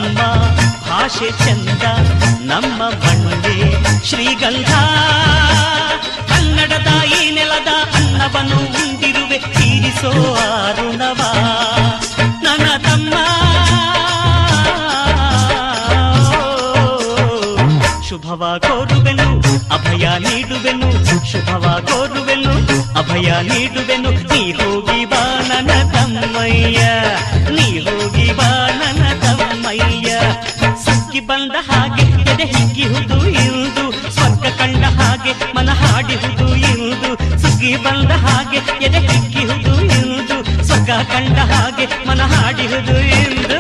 ನಮ್ಮ ಭಾಷೆ ಚಂದ, ನಮ್ಮ ಬಣ್ಣೆ ಶ್ರೀಗಂಧ. ಕನ್ನಡದ ಈ ನೆಲದ ಅನ್ನವನ್ನು ಉಂಡಿರುವೆ, ತೀರಿಸೋ ಅರುಣವ ನನ್ನ ತಮ್ಮ. ಶುಭವ ಕೋರುವೆನು, ಅಭಯ ನೀಡುವೆನು, ಶುಭವ ಕೋರುವೆನು, ಅಭಯ ನೀಡುವೆನು. ನೀ ಹೋಗಿ ಬಾ ನನ್ನ ತಮ್ಮಯ್ಯ, ನೀ ಹೋಗಿ ಬಾ ನನ್ನ ತಮ್ಮಯ್ಯ. ಸುಗ್ಗಿ ಬಂದ ಹಾಗೆ ಎದೆ ಹಿಗ್ಗಿಹುದು ಇಂದು, ಸ್ವರ್ಗ ಕಂಡ ಹಾಗೆ ಮನ ಹಾಡಿಹುದು ಇಂದು. ಸುಗ್ಗಿ ಬಂದ ಹಾಗೆ ಎದೆ ಹಿಗ್ಗಿಹುದು ಇಂದು, ಸ್ವರ್ಗ ಕಂಡ ಹಾಗೆ ಮನ ಹಾಡಿಹುದು ಇಂದು.